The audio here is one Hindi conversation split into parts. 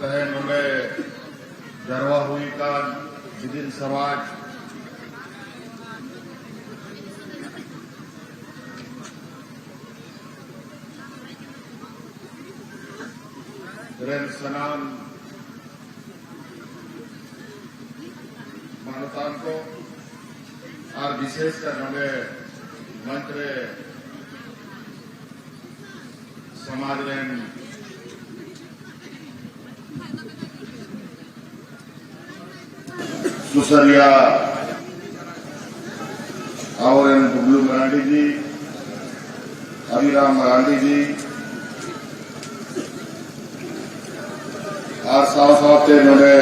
तहनुले जरवा हुई का बिदिन समाज रेन सनाम मानवतान को और विशेषकर नोले मंत्र समाज रेन सुसरिया और बुबलू मराठी जी, अभिराम मराठी जी और साथ नोले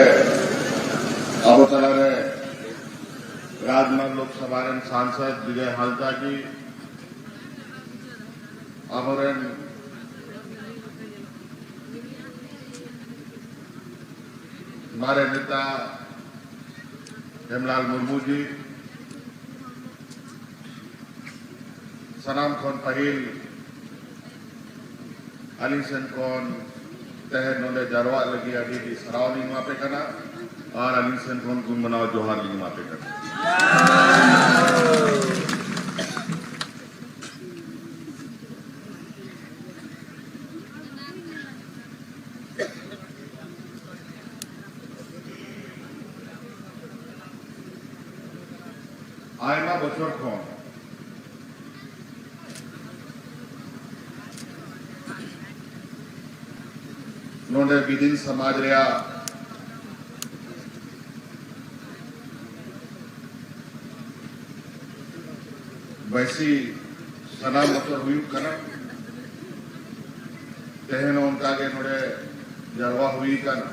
अब तलारे राजमहल लोकसभा सांसद विजय हालता जी अमरन हमारे नेता हेमलाल मुर्मू जी सनाम खोन पहिल अली सेन खोन तहन नोले जरवा लगी अभी भी सराव लिंग मापे करना और अली सेन खोन गुण मनाओ जोहार लिंग मापे करना आयमा बचर खोन नोने बिदिन समाज रिया वैसी सनाम बचर हुई करना तहन उनका के नोड़े जरवा हुई करना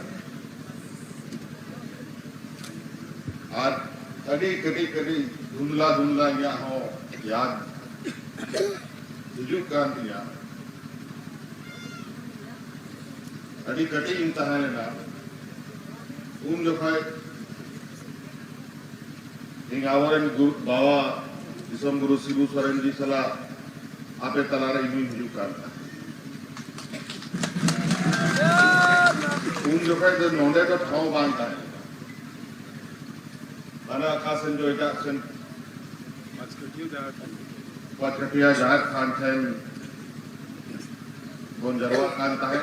और कभी कभी कभी धुंधला धुंधला यहाँ हो याद हिजू कांतिया अभी कटी इंतहा लेना उन जो है इंगावरन बाबा जिसम गुरु शिबू सरेन जी सला आपे तलारा इन्हीं हिजू कांता उन जो है जो नोंदे का ठाव बांधता है अना खासन जो एक एक्शन पचकटिया जहाज खान थे गोंजरवा कांता है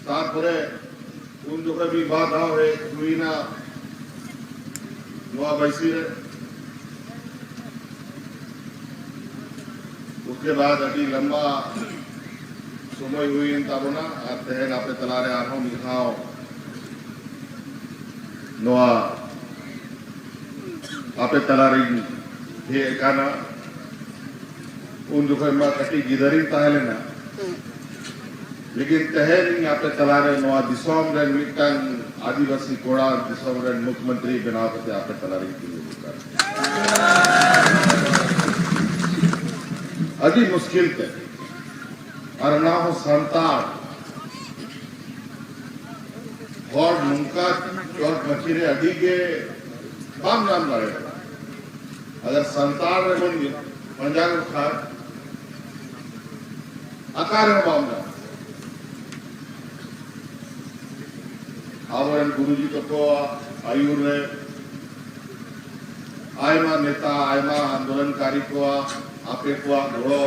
तारपरे उन जो कभी बात है हुई ना नुआ बैसी रे उसके बाद अभी लंबा समय हुई इन ताबोना आप तहन आपे तलारे आहों मिखाओ नुआ आपे तलारी ये एकाना उन जो कभी कटी गिदरी ताहले ना लेकिन तहरीं आपे तलारे नोआ दिसोम रेन मिटन आदिवासी कोड़ा दिसोम रेन मुख्यमंत्री बनाव करते आपे तलारे की होकर अभी मुश्किल थे और ना हो संतान और मुंका और मचीरे अभी के बाम जान लड़े अगर संतान रे बन पंजाब खार आकार में बाम जान आवरण गुरुजी को आयुर ने आयमा नेता आयमा आंदोलनकारी को आपे को घोड़ो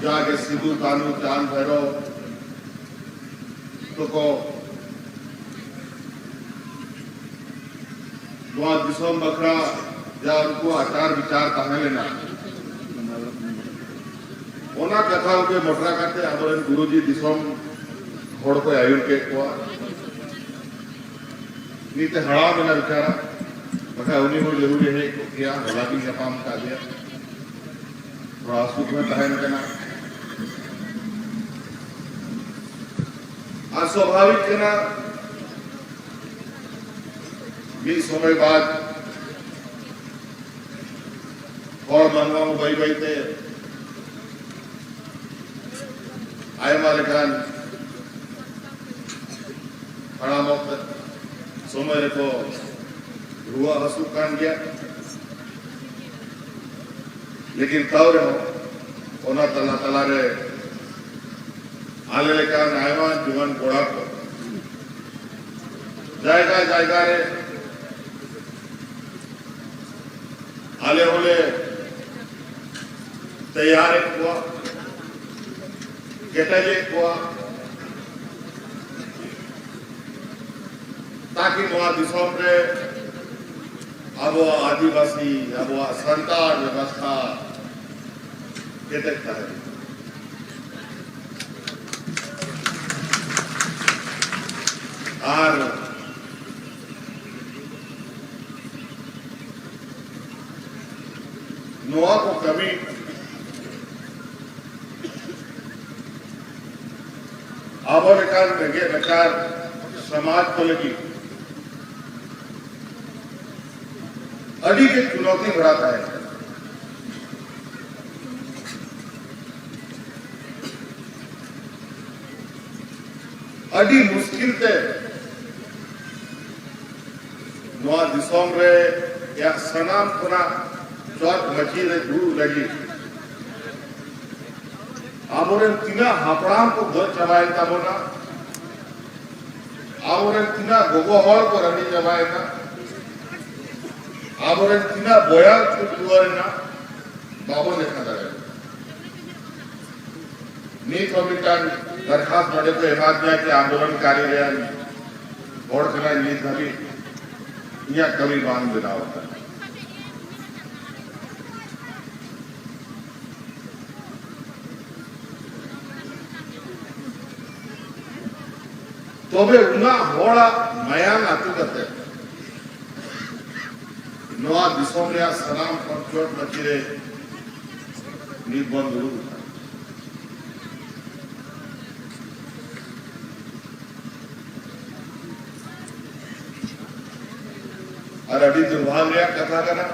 जाके सिद्धू कानू चांद भैरो तो को दुआ दिसोम बकरा जा उनको आचार विचार कहा लेना ओना कथा के मोटरा करते आंदोलन गुरुजी दिसोम होड़ को आयुर के को नीते हड़ा मेला विचारा बता उन्हीं को जरूरी है क्या गुलाबी का काम का दिया थोड़ा सुख में तहन करना अस्वाभाविक करना 20 समय बाद और मनवा भाई भाई थे आए मारे कान बड़ा मौत सोमवार को रुआ हंसू कान गया लेकिन तब रहो ओना तला तला रे आले लेकर आयवा जुवान कोड़ा को जायगा जायगा रे आले होले तैयार हुआ गेटले हुआ ताकि नवा दिसोम रे अब आदिवासी अब संताल व्यवस्था केतकता है और नोआ को कमी आबोरेकार नगे नकार समाज को लगी अड़ी के चुनौती बढ़ाता है अड़ी मुश्किल से नवा दिसोम रे या सनाम पुना चौथ मची रे दूर लगी आबोरे तीना हापड़ाम को घर चलाए था बोना आबोरे तीना गोगो हॉल को रनी चलाए था आबोरे तीना बोया चुटुआरे ना बाबो देखा था नीत कमिटान दरखास्त बड़े को हिमात दिया कि आंदोलनकारी रहे वोट करना नीत कभी यहाँ कभी बांध देना होता है तो वे उना होड़ा मयान आतु करते नवा दिसोम रे सलाम पंचोट मचीरे नीत बंद जरूर और अभी दुर्भाग्य रे कथा करा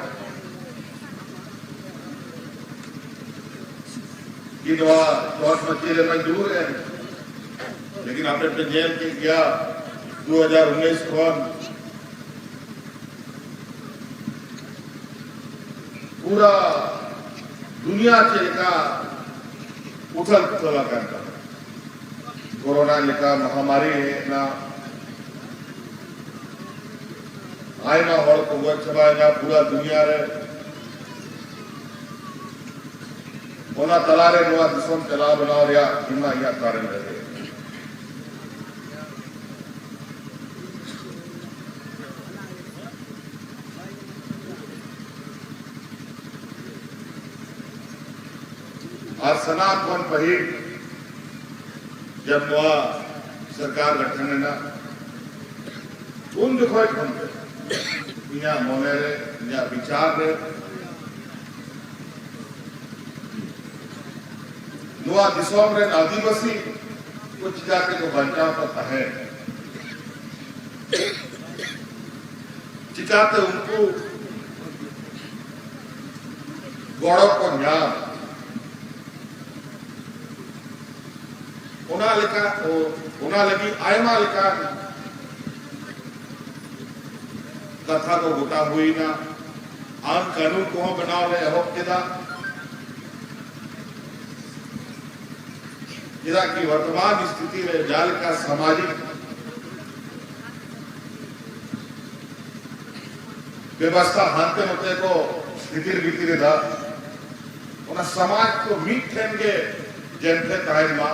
कि नवा चौथ मचीरे मंजूर है लेकिन आपने अपने जेल के किया 2019 को पूरा दुनिया से का उथल पुथल करता कोरोना लिखा महामारी है ना आए ना हॉल को वर्क चलाए ना पूरा दुनिया रे ओना तला रे नवा दिसोम चला बनाओ या इन्ना या कारण रहे आज सनातन पही जब वह सरकार गठन है ना उन दिखोए खंडे यहाँ मोने रे यहाँ विचार रे नुआ दिसोम रे आदिवासी कुछ जाके को बंचा पता है चिकाते उनको गौरव को न्याय उना लगी आयमा लिखा कथा को गोटा हुई ना आम कानून को बनाओ रहे हो जिदा की वर्तमान स्थिति में जाल का सामाजिक व्यवस्था हानते होते को स्थिति बीती था उन्हें समाज को मीट ठेंगे जनते ताहिर मां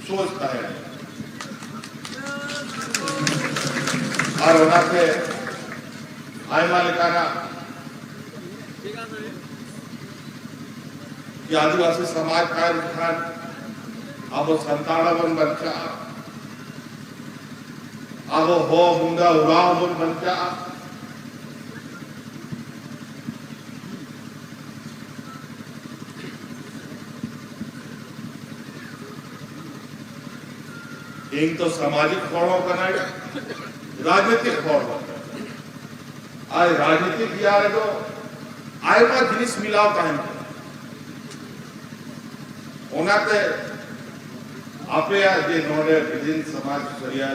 सोचता है और होना से आयमा लिखाना कि आदिवासी समाज का रुझान अब संताड़वन बच्चा अब हो मुंगा उड़ावन बच्चा एक तो सामाजिक खोड़ों का नहीं राजनीतिक खोड़ों आज राजनीतिक यार तो आयमा जिनिस मिलाव कहें ओनाते आपे जे नोडे बिदिन समाज सरिया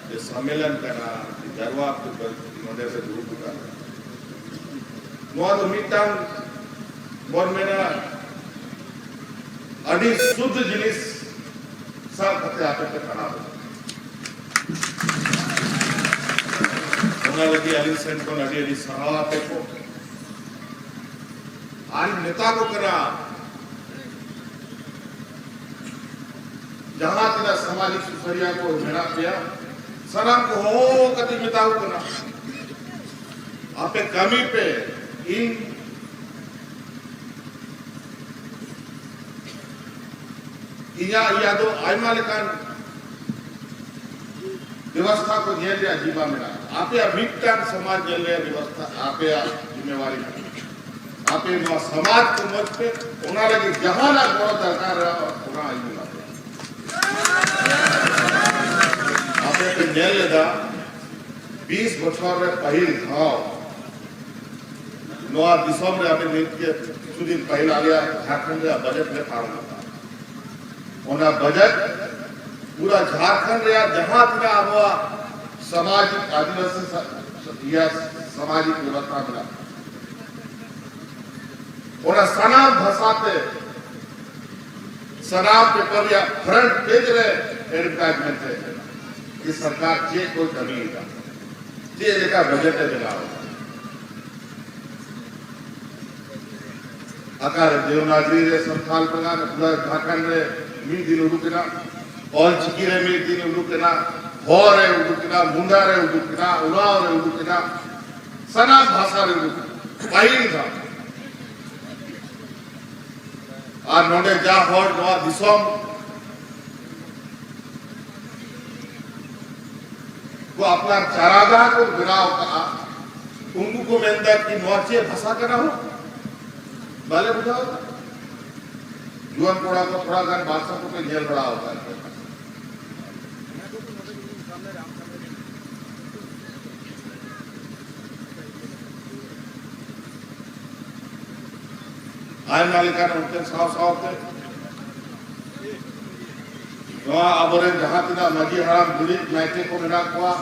जे सम्मेलन करा जरवा के नोडे से ग्रुप का नोआ तो मिटांग बोरमेना अड़ी शुद्ध जिनिस सब कते आपे पे खराब होना लगी अलिसेंट को अड़ी सहावा पे को आज नेता को करा जहां तिना सामाजिक सुसरिया को मेरा किया सनम को हो कति मिताऊ करा आपे कमी पे इन इया यादो आयमा लेकान व्यवस्था को झेल लिया जीवा मेरा आपे अभिक्तान समाज झेल लिया व्यवस्था आपे जिम्मेवारी आपे नो समाज को मत पे उना लगे जहां ना बड़ा दरकार रहा उना आई आपे पे झेल लेदा 20 बछर रे पहिल घाव नोआ दिसम रे आपे मिलके सुदिन पहिल आ गया झारखंड रे बजट में पार होता ओना बजट पूरा झारखंड रे जहां तिना आबवा सामाजिक आदिवासी या सामाजिक व्यवस्था मिला ओना सनाम भाषाते सनाम पेपर या फ्रंट पेज रे एडवर्टाइजमेंट है कि सरकार जे कोई कमी का जे का बजट है बनाओ आकार देवनागरी रे संथाल पगा पूरा झारखंड रे मी दिन उडुकना ऑल चिकी रे मी दिन उडुकना हो रे उडुकना मुंडा रे उडुकना उराव रे उडुकना सनाम भाषा रे उडुकना पाइन था आ नोडे जा होड़ नोआ दिसोम को अपना चारागाह को बनाओ का उनको को मेंदा की नोचे भाषा करना हो बाले बुझाओ जुआन कोड़ा को थोड़ा गान भाषा को पे झेल रहा होता है आय मालिका उनके साव थे नोआ आबरे जहां तिना मजी हराम गुरित नाइके को मिला कुआ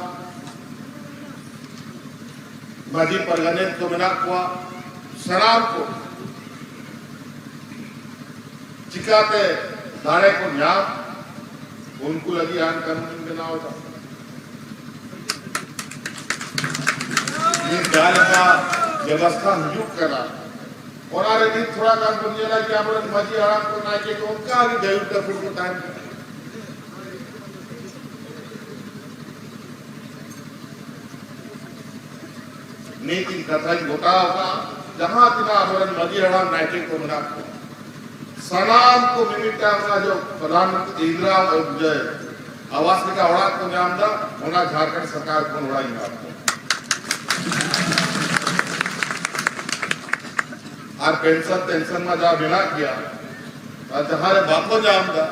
मजी परगने को मिला कुआ सराम को चिकाते दाड़े को न्याम उनको लगी आन कानून बना होता ये गाल का व्यवस्था नियुक्त करा और आरे दिन थोड़ा काम बनिए ना कि आप लोग मजी आराम को ना के उनका आगे जरूर का फुल को टाइम नीति कथा घोटा होगा जहां तिना आप लोग मजी आराम नाइके को मिला सलाम को मिनिटा का जो प्रधानमंत्री इंदिरा आवास का उड़ा को नाम दा होना झारखंड सरकार को उड़ाई आपको और पेंशन में जा बिना किया और जहां बापो जाम दा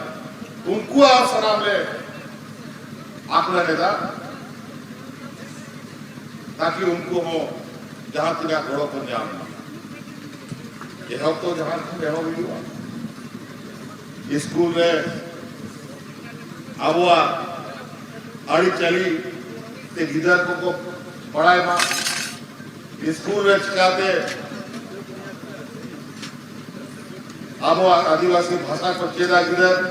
उनको आप सलाम ले आकला लेदा ताकि उनको हो जहां तिना घोड़ों को जाम ये हो तो जहां तुम हो भी हुआ स्कूल में आबुआ अड़ी चली ते गिदर को पढ़ाए मां स्कूल में चिकाते आबुआ आदिवासी भाषा को चेदा गिदर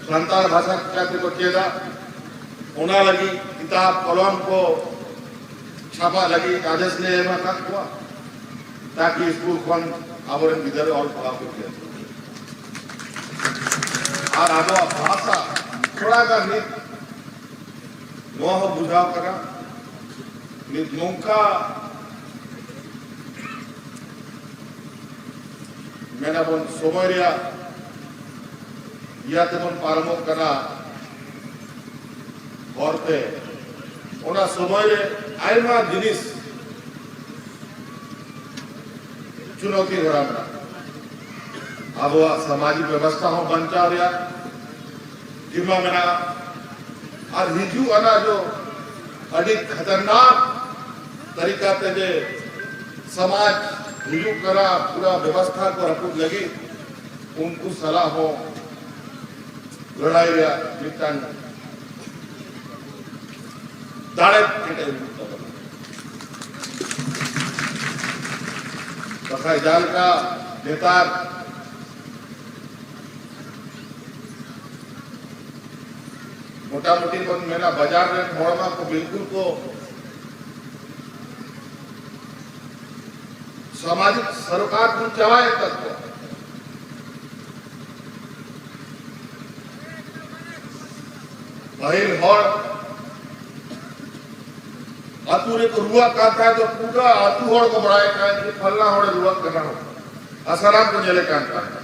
संताल भाषा चिकाते को चेदा होना लगी किताब कलम को छापा लगी कागज ले तक हुआ ताकि स्कूल खन आबोरे गिदर और पढ़ा को और आबो भाषा थोड़ा का नित मोह बुझाव करा नित नौका मेरा बोल सोमरिया या तेमन पारमो करा और पे ओना सोमरे आयमा जिनिस चुनौती भरा अब सामाजिक व्यवस्था हो बंचा रहा जिम्मा मेरा और हिजू अना जो अधिक खतरनाक तरीका पे जे समाज हिजू करा पूरा व्यवस्था को रखूद लगी उनको सलाह हो लड़ाई रे मिटान दाड़े केटे बखाय जाल का नेतार मोटा मोटी बन मेना बाजार में मोड़मा को बिल्कुल को सामाजिक सरकार को चलाए तक को पहल हर अतुरे को रुआ काटा है तो पूरा अतुहर को बढ़ाए का है फलना होड़े रुआ करना हो आसाराम को जले काटता है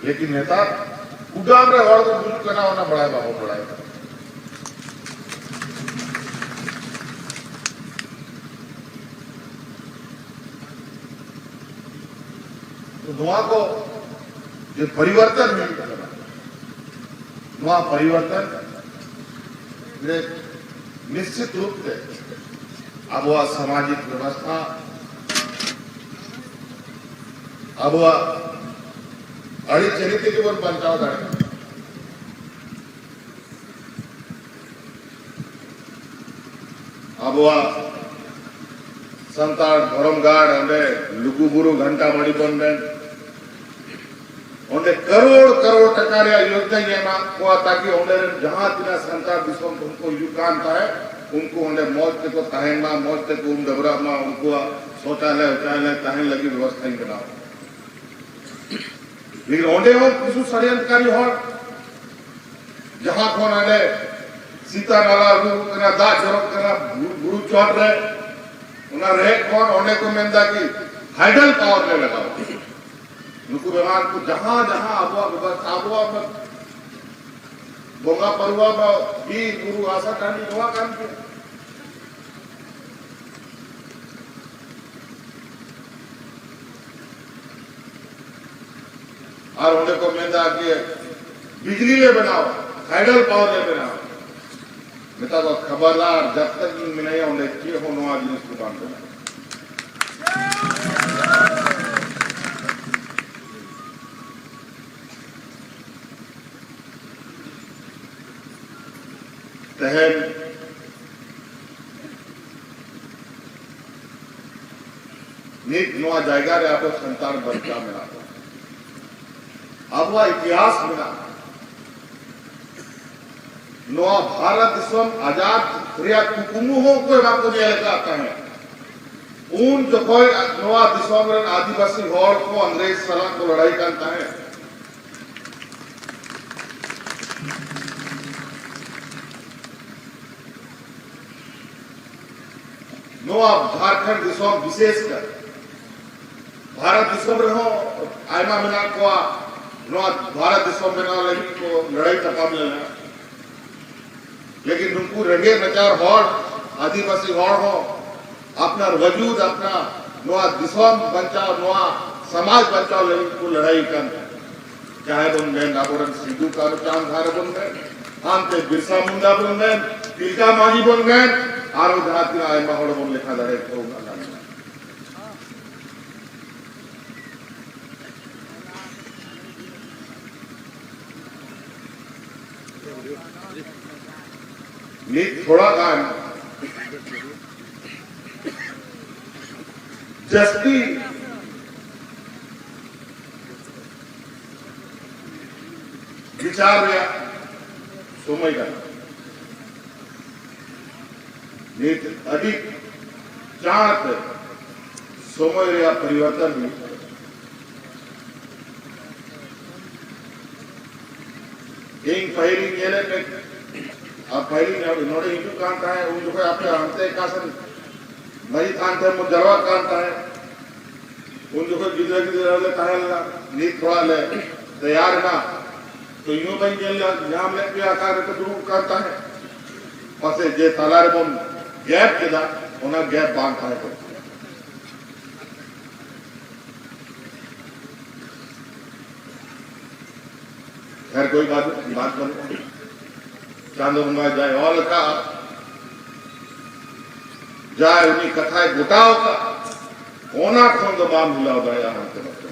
लेकिन नेता उड़ाम रे हर को बुल करना होना बढ़ाए बाबू बढ़ाए तो नुआ को जो परिवर्तन मिल करना नुआ परिवर्तन निश्चित रूप से अब वह सामाजिक व्यवस्था अब वह अड़ी चरित्र के वन बचाव दाड़े अब वह संतान धरम गाड़ अंडे लुगु बुरु घंटा मणि बन उन्हें करोड़ करोड़ टका योजना ये को ताकि उन्हें जहां तिना संतान दिसम उनको युकान था है उनको उन्हें मौत को तहन मा मौत को डबरा मा उनको शौचालय उचालय तहन लगी व्यवस्था ही बनाओ लेकिन उन्हें हो किसी षड्यंत्रकारी हो जहां कौन आने सीता नाला करना दा जरूरत करना गुरु चौट रहे उन्हें रहे कौन उन्हें को मेंदा की हाइडल पावर में लगाओ नुकु व्यवहार को जहां जहां आबुआ व्यवस्था आबुआ में बोंगा परुआ में वीर गुरु आशा टानी नवा काम किया और उन्हें को मेंदा कि बिजली ले बनाओ हाइडल पावर ले बनाओ मिता को खबरदार जब तक इन मिनाया उन्हें किए हो नवा जिनिस को काम करना तहन नीत नवा जायगा रे आप संतान बच्चा मिला अब वह इतिहास मिला नवा भारत दिसम आजाद क्रिया कुकुमु हो कोई बात को दिया जाता है उन जो कोई नवा दिसम रे आदिवासी हॉल को अंग्रेज सलाह को लड़ाई करता है नवा झारखंड दिसम विशेषकर भारत दिसम रहो आयमा मिला को नवा भारत दिसम में ना लगी को लड़ाई तकाम लेना लेकिन उनको रंगे नचार हॉर आदिवासी हॉर हो अपना वजूद अपना नवा दिसम बचाओ नवा समाज बचाओ लगी को लड़ाई कर चाहे बन गए नागोरन सिद्धू का चांद धार बन गए आंते बिरसा मुंडा बन गए तिलका मांझी बन गए आरो जाति आयमा होड़ बन लिखा दाड़े को नीत थोड़ा काम जस्ती विचार या समय का नीत अधिक चाहत समय या परिवर्तन भी एक पहली केले में अब पहली नोड़े इंटू कांता है उन जो है अपने अंते कासन मरी कांता है मुजरवा कांता है उन जो है गिदर गिदर वाले ताहला नीत थोड़ा ले तैयार ना तो यूं बन गया यहाँ में भी आकार का दूर कांता है पासे जे तालारे बम गैप के दा उन्हें गैप बांधता है तो खैर कोई बात बन चांदो में जाए और का जाए उन्हीं कथाएं गुटाओ का ओना खोंद बाम हिलाओ गया हमसे बच्चों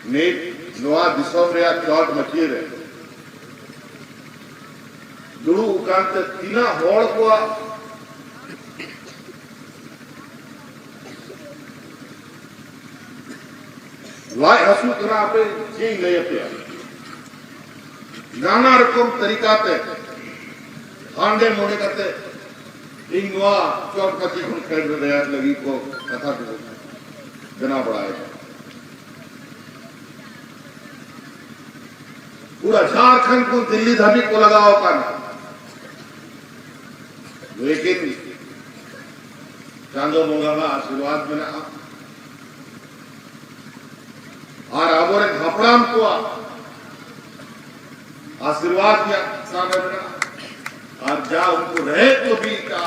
नीट नोआ दिसोम रे चौट मची रे दुरु उकांत तीना होड़ को लाई हसू करा पे जे ले पे नाना रकम तरीका ते हांडे मोड़े करते इन नोआ चौट मची को कर रहा लगी को कथा को जना बढ़ाएगा पूरा झारखंड को दिल्ली धनी को लगाओ का लेकिन चांदो मोगा आशीर्वाद में और अब और घपड़ाम को आशीर्वाद किया सामने और जा उनको रहे तो भी का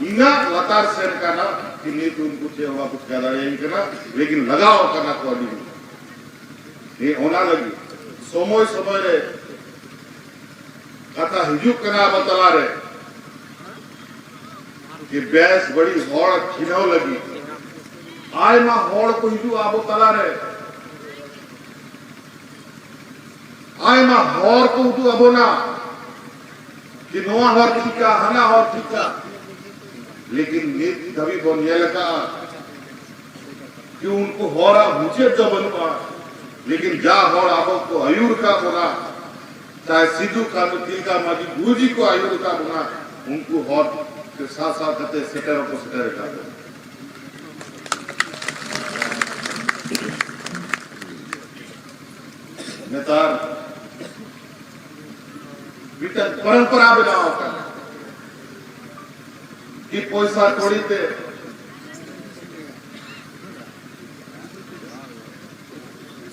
इना लतार से का ना कि नहीं तो उनको होगा कुछ कह रहा है ना लेकिन लगाओ करना तो अभी ये होना लगी सोमोय समय रे कथा हिजुक कना बतला रे कि बैस बड़ी होड़ खिनाव लगी आय मा होड़ को हिजु आबो तला रे आय मा होड़ को हिजु आबो ना कि नोआ होड़ ठीका हना होड़ ठीका लेकिन नीति धवी बोन ये लगा कि उनको होड़ा मुझे जो बनवा लेकिन जा होड़ आबो को आयुर का बोला चाहे सिद्धू का तिल का माजी गुरुजी को आयुर का बोला उनको होड़ के साथ साथ करते सेटरों को सेटर का नेतार बीतन परंपरा बनाओ का कि पैसा थोड़ी थे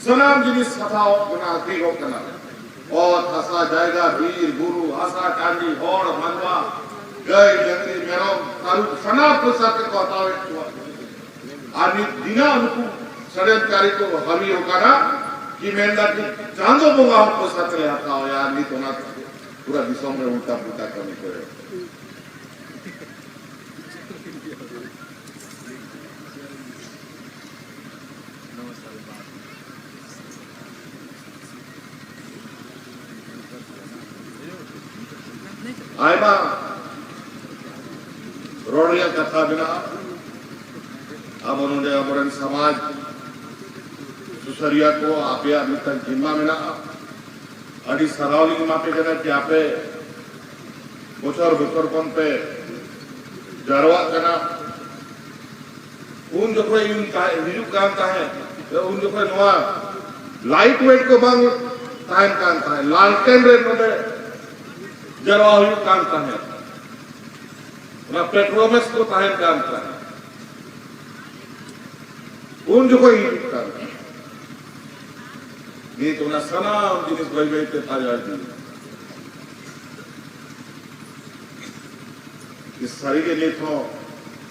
सनाम जिनिस कथाओं बना के हो करना और हंसा जाएगा वीर गुरु हंसा टांडी होड़ मनवा गए जंगली मेरों तालु सनाम पैसा के कहता आदमी दिना उनको षड्यंत्रकारी को हमी होगा ना कि मेंदा की चांदो बोगा पैसा चले आता हो यार नहीं तो ना पूरा दिशा में उल्टा पुल्टा करने पड़े आयमा रोडिया कथा बिना अब उन्होंने हमारे समाज सुसरिया को आपे अभी तक जिम्मा में ना अड़ी सरावली में मापे करना कि आपे बोचर कौन पे जरवा करना उन जो कोई हिजू कांता है उन जो कोई नवा लाइट वेट को बांग टाइम कांता है लालटेन रेट में जरवा हुई कांता है ना पेट्रोमेस को टाइम कांता है उन जो कोई हिजू कांता ये तो ना सनाम जिनिस भाई पे था जाती इस सारी के लिए तो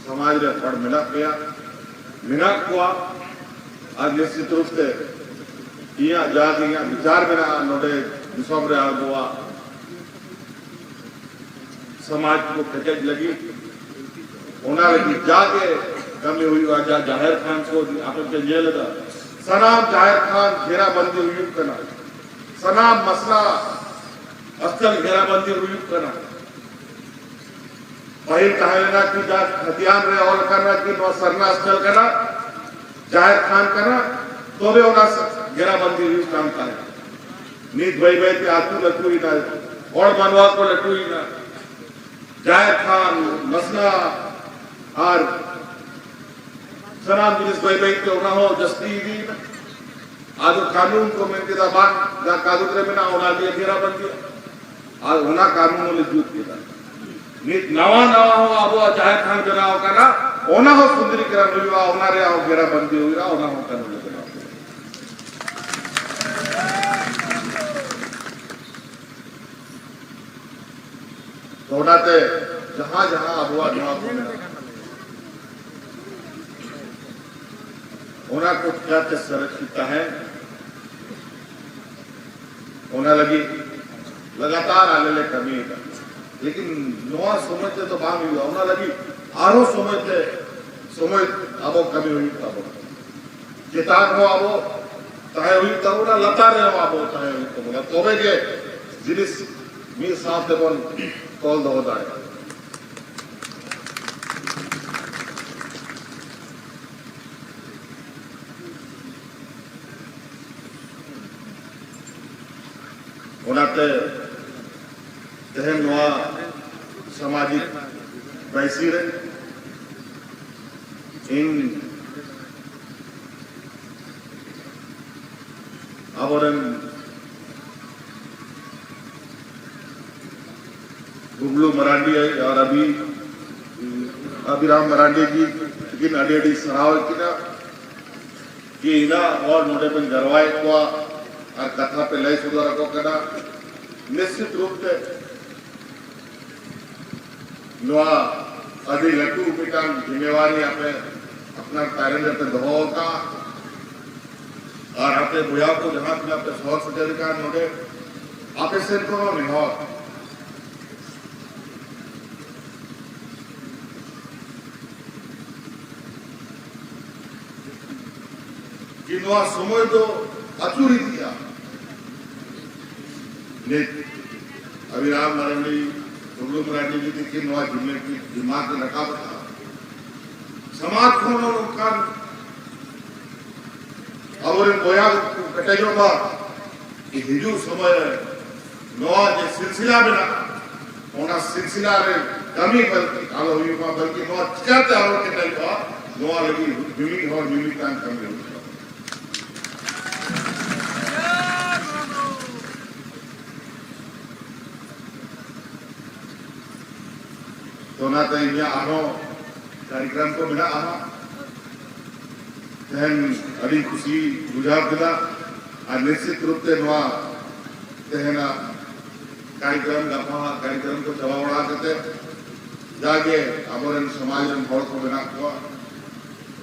समाज रे फड़ मिला गया मिना को आज निश्चित रूप से यहाँ जाके यहाँ विचार में ना नोटे दिशा में आ गया समाज को खटक लगी उन्हें लगी जाके कमी हुई आजा जाहिर खान को आपने जेल लगा सनाम जाहिर खान घेराबंदी हुई करना सनाम मसला असल घेराबंदी हुई करना पहल कहना कि जा हथियार रे और करना कि नो सरना स्थल करना जाहिर खान करना तो भी उन्हें घेराबंदी हुई काम का नीत भाई भाई के आतू लटू ही ना और बनवा को लटू ही ना जाहिर खान मसला और सनाम जिनिस भाई भाई के उन्हें हो जस्ती दी आज कानून को मैं के दाबान जा कागज रे बिना उन्हें दिया घेराबंदी आज उन्हें कानून ले जूत किया नीत नवा नवा हो अब जाहिर खान बनाओ करना उन्हें हो सुंदरीकरण हुआ उन्हें रे आओ घेराबंदी हुआ उन्हें हो कानून बनाओ तो उन्हें जहां जहां अबुआ जवाब उन्हें को क्या संरक्षित है उन्हें लगी लगातार आने ले कमी का लेकिन नवा समझते तो बांग हुआ उन्हें लगी आरो समझते समय अब कमी हुई अब चेतान हो अब ताहे हुई तबुना लतारे वाबो ताहे हुई तबुना तोबे के जिनिस मी साथ देबन कॉल दो दाए ओनाते तहन नवा सामाजिक बैसी रे इन आवरण गुगलू मरांडी और अभिराम मरांडी जी किन अड़ी सराव किना कि इना और नोडे पे गरवाए को और कथा पे लय सुधार को कना निश्चित रूप से नवा अभी लट्टू पिटान जिम्मेवारी आपे अपना तारेंद्र पे दहो का और आपने बुया को जहां पे आपने सौर सजर का नोडे आपे सेन को नहीं हो कि नवा समय तो अचूरी दिया ने अभिराम मरांडी गुगलू मरांडी जी की नवा जिम्मे की दिमाग में रखा था समाज को लोकान और बोया कटेजो बा कि हिजू समय नवा जे सिलसिला बिना ओना सिलसिला रे कमी बल्कि आलो हुई बा बल्कि नवा चाहते आलो के टाइम बा नवा लगी मिली और मिली कान कमी हुई तो ना तो इंडिया आनो कार्यक्रम को बिना आना तहन अड़ी खुशी बुझाव दिला और निश्चित रूप से नवा तहना कार्यक्रम को चलावड़ा करते जागे आमरण समाज में बहुत को बिना हुआ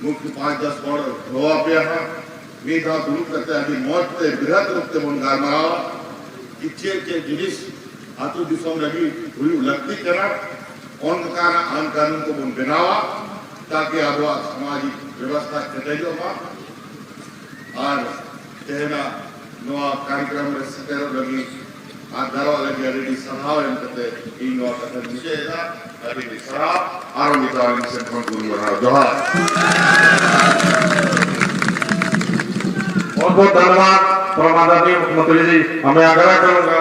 मुख्य 5-10 बड़ धोआ पे हा वे दा दूर करते अभी मौत से बृहद रूप से मन गार मारा इच्छे के जिनिस आतु दिसों लगी हुई लगती करा कौन काना आन कानून को बन बनावा ताकि आबवा सामाजिक व्यवस्था कटेजो मा और तेना नवा कार्यक्रम रे सतेरो लगी आ दरवा लगी अरेडी सभाव एम कते ई नवा कथे नीचे था अरेडी सभाव आरंभिता से फोन गुरु बना जोहार बहुत धन्यवाद प्रमादानी मुख्यमंत्री जी हमें आग्रह करूंगा